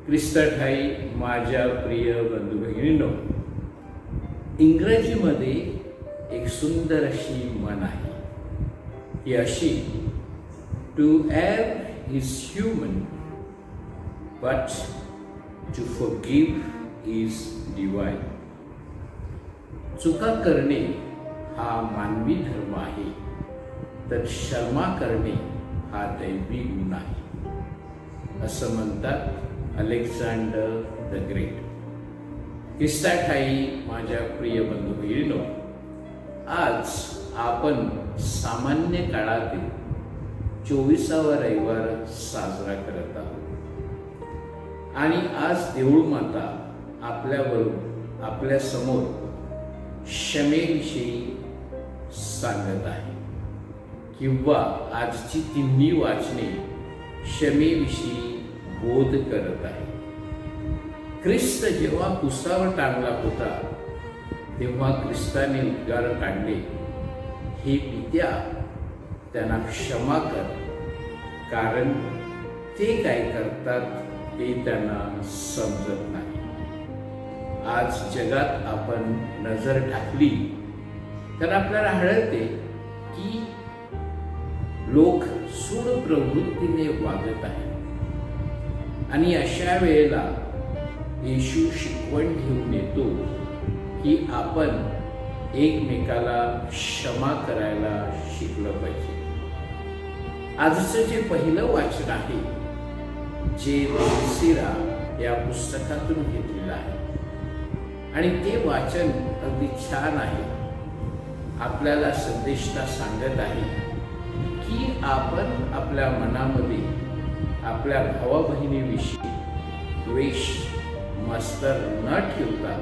ख्रिस्ताठाई माझ्या प्रिय बंधू भगिनींनो, इंग्रजीमध्ये एक सुंदर अशी म्हण आहे. ही अशी, to err is human but to forgive is divine. चुका करणे हा मानवी धर्म आहे, तर क्षमा करणे हा दैवी गुण आहे, असं म्हणतात अलेक्झांडर द ग्रेट. ख्रिस्ताठाई माझ्या प्रिय बंधू भगिनींनो, आज आपण सामान्य काळातील 24वा रविवार साजरा करत आहोत. आणि आज देऊळ माता आपल्याबरोबर आपल्या समोर क्षमेविषयी सांगत आहे, किंवा आजची तिन्ही वाचने क्षमेविषयी बोध करत आहे. ख्रिस्त जेव्हा क्रुसावर टांगला होता, तेव्हा ख्रिस्ताने उद्गार काढले, हे पित्या, त्यांना क्षमा कर, कारण ते काय करतात ते त्यांना समजत नाही. आज जगात आपण नजर टाकली तर आपल्याला आढळते की लोक सूड प्रवृत्तीने वागत आहेत. आणि अशा वेळेला येशू शिकवण घेऊन येतो की आपण एकमेकाला क्षमा करायला शिकलं पाहिजे. आजचं जे पहिलं वाचन आहे, जे बेलसिरा या पुस्तकातून घेतलेलं आहे, आणि ते वाचन अगदी छान आहे. आपल्याला संदेशता सांगत आहे की आपण आपल्या मनामध्ये आपल्या भावा बहिणीविषयी द्वेष मत्सर न ठेवता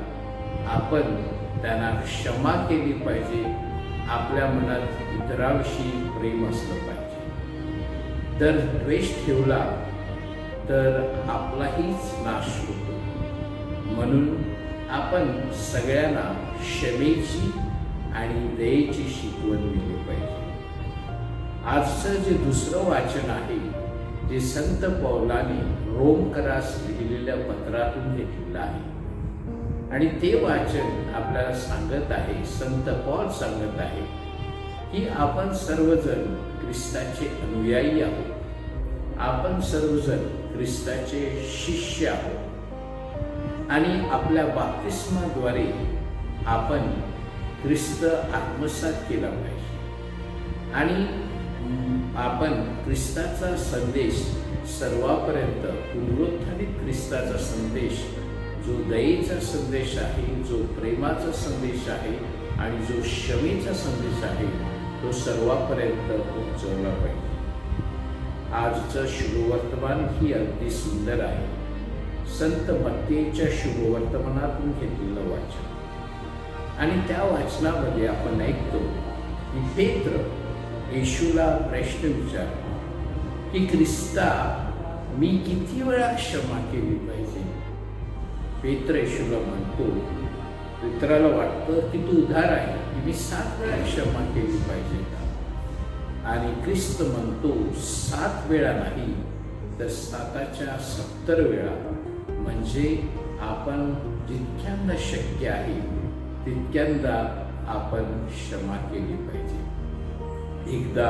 आपण त्यांना क्षमा केली पाहिजे. आपल्या मनात इतरांविषयी प्रेम असलं पाहिजे. जर द्वेष ठेवला तर आपलाहीच नाश होतो. म्हणून आपण सगळ्यांना क्षमेची आणि दयेची शिकवण दिली पाहिजे. आजचं जे दुसरं वाचन आहे, जे संत पौलाने रोमकरास लिहिलेल्या पत्रातून घेतलेलं आहे, आणि ते वाचन आपल्याला सांगत आहे, संत पौल सांगत आहे की आपण सर्वजण ख्रिस्ताचे अनुयायी आहोत. आपण सर्वजण ख्रिस्ताचे शिष्य आहोत, आणि आपल्या बाप्तिस्माद्वारे आपण ख्रिस्त आत्मसात केला पाहिजे. आणि आपण ख्रिस्ताचा संदेश सर्वांपर्यंत, पुनरुत्थानित ख्रिस्ताचा संदेश, जो दयेचा संदेश आहे, जो प्रेमाचा संदेश आहे आणि जो क्षमेचा संदेश आहे, तो सर्वांपर्यंत पोहोचवला पाहिजे. आजचं शुभवर्तमान ही अगदी सुंदर आहे. संत मत्तेच्या शुभवर्तमानातून घेतलेलं वाचन, आणि त्या वाचनामध्ये आपण ऐकतो की पेत्र येशूला प्रश्न विचारतो की ख्रिस्ता, मी किती वेळा क्षमा केली पाहिजे? पेत्र येशूला म्हणतो, पेत्राला वाटतं की तू उदार आहे, की मी 7 वेळा क्षमा केली पाहिजे का? आणि ख्रिस्त म्हणतो 7 वेळा नाही, तर 7च्या 70 वेळा. म्हणजे आपण जितक्यांदा शक्य आहे तितक्यांदा आपण क्षमा केली पाहिजे. एकदा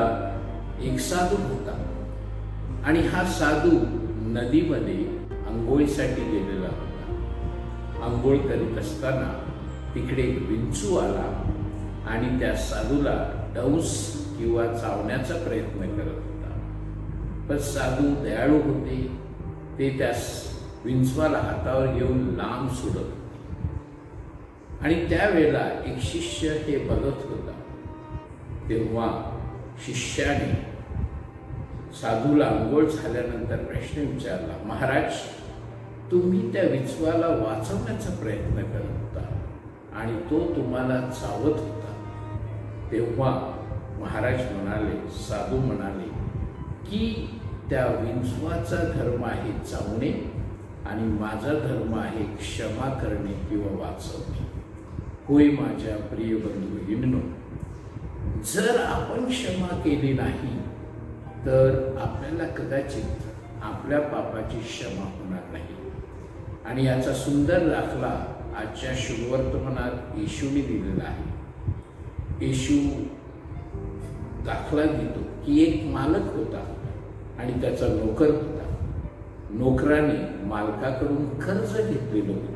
एक साधू होता, आणि हा साधू नदीमध्ये आंघोळीसाठी गेलेला होता. आंघोळ करीत असताना तिकडे एक विंचू आला आणि त्या साधूला डंस किंवा चावण्याचा प्रयत्न करत होता. पण साधू दयाळू होते, ते त्या विंचवाला हातावर घेऊन लांब सोडत होते. आणि त्यावेळेला एक शिष्य हे बघत होता. तेव्हा शिष्याने साधूला आंघोळ झाल्यानंतर प्रश्न विचारला, महाराज, तुम्ही त्या विंचवाला वाचवण्याचा प्रयत्न करत होता आणि तो तुम्हाला चावत होता. तेव्हा महाराज म्हणाले, साधू म्हणाले की त्या विंचवाचा धर्म आहे चावणे, आणि माझा धर्म आहे क्षमा करणे किंवा वाचवणे. होय माझ्या प्रिय बंधू भगिनींनो, जर आपण क्षमा केली नाही तर आपल्याला कदाचित आपल्या पापाची क्षमा होणार नाही. आणि याचा सुंदर दाखला आजच्या शुभवर्तमानात येशूने दिलेला आहे. येशू दाखला देतो की एक मालक होता आणि त्याचा नोकर होता. नोकराने मालकाकडून कर्ज घेतलेलं होतं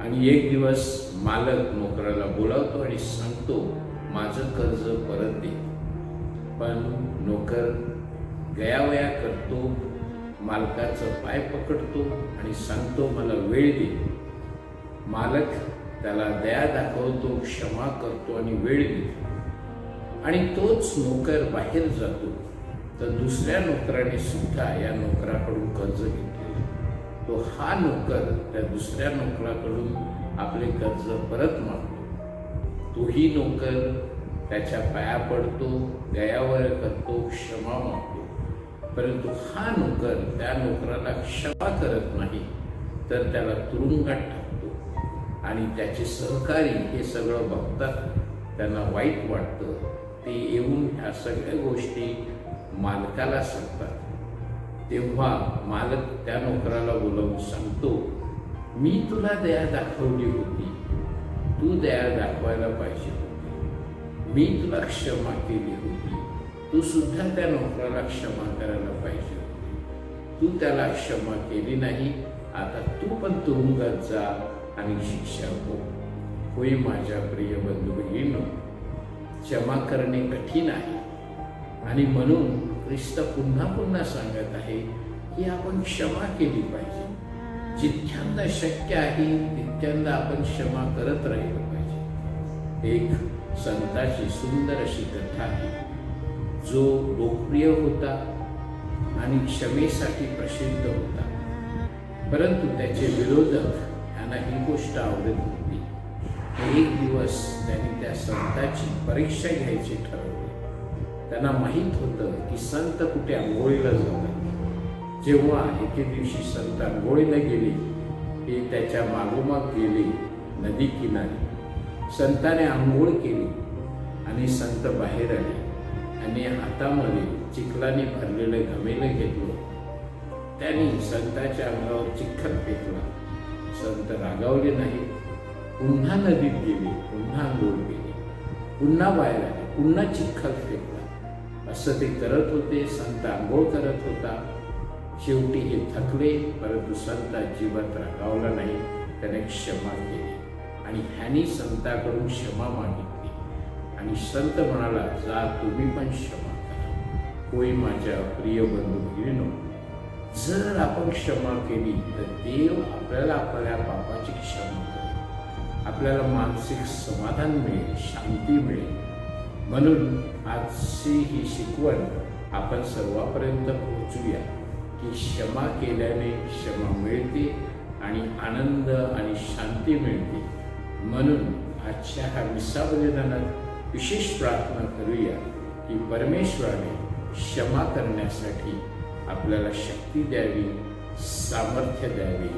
आणि एक दिवस मालक नोकराला बोलावतो आणि सांगतो, माझं कर्ज परत दे. पण नोकर गयावया करतो, मालकाचं पाय पकडतो आणि सांगतो, मला वेळ दे. मालक त्याला दया दाखवतो, क्षमा करतो आणि वेळ देतो. आणि तोच नोकर बाहेर जातो तर दुसऱ्या नोकराने सुद्धा या नोकराकडून कर्ज घेतलेलं. तो हा नोकर त्या दुसऱ्या नोकराकडून आपले कर्ज परत मागतो. तोही नोकर त्याच्या पाया पडतो, दयावर करतो, क्षमा मागतो. परंतु हा नोकर त्या नोकराला क्षमा करत नाही तर त्याला तुरुंगात टाकतो आणि त्याचे सहकारी हे सगळं बघतात. त्यांना वाईट वाटतं. ते येऊन ह्या सगळ्या गोष्टी मालकाला सांगतात. तेव्हा मालक त्या नोकराला बोलावून सांगतो, मी तुला दया दाखवली होती, तू दया दाखवायला पाहिजे होती. मी तुला क्षमा केली होती, तू सुद्धा त्या नोकराला क्षमा करायला पाहिजे होती. तू त्याला क्षमा केली नाही. आता तू पण तुरुंगात जा आणि शिक्षा हो. होय माझ्या प्रिय बंधू भगिनींनो, क्षमा करणे कठीण आहे आणि म्हणून ख्रिस्त पुन्हा पुन्हा सांगत आहे की आपण क्षमा केली पाहिजे. जितक्यांदा शक्य आहे तितक्यांदा आपण क्षमा करत राहिलं पाहिजे. एक संताची सुंदर अशी कथा आहे, जो लोकप्रिय होता आणि क्षमेसाठी प्रसिद्ध होता. परंतु त्याचे विरोधक यांना ही गोष्ट आवडत होती. एक दिवस त्यांनी त्या संताची परीक्षा घ्यायची ठरवली. त्यांना माहीत होतं की संत कुठे आंघोळीला जातात. जेव्हा एके दिवशी संत आंघोळीला गेले, ते त्याच्या मागोमाग गेले नदी किनारी. संताने आंघोळ केली आणि संत बाहेर आले आणि हातामध्ये चिखलाने भरलेलं घमेलं घेतलं. त्यांनी संताच्या अंगावर चिखल फेकला. संत रागावले नाही. पुन्हा नदीत गेले, पुन्हा आंघोळ केली, पुन्हा बाहेर आले, पुन्हा चिखल फेकला. असं ते करत होते. संत आंघोळ करत होता. शेवटी हे थकले, परंतु संत अजिबात रागावला नाही. त्याने क्षमा केली आणि ह्यानी संताकडून क्षमा मागितली आणि संत म्हणाला, जा तुम्ही पण क्षमा करा. होय माझ्या प्रिय बंधू भगिनींनो, जर आपण क्षमा केली तर देव आपल्याला आपल्या पापाची क्षमा करेल. आपल्याला मानसिक समाधान मिळेल, शांती मिळेल. म्हणून आजची ही शिकवण आपण सर्वांपर्यंत पोहोचूया की क्षमा केल्याने क्षमा मिळते आणि आनंद आणि शांती मिळते. म्हणून आजच्या हा मिसा बलिदानात विशेष प्रार्थना करूया की परमेश्वराने क्षमा करण्यासाठी आपल्याला शक्ती द्यावी, सामर्थ्य द्यावी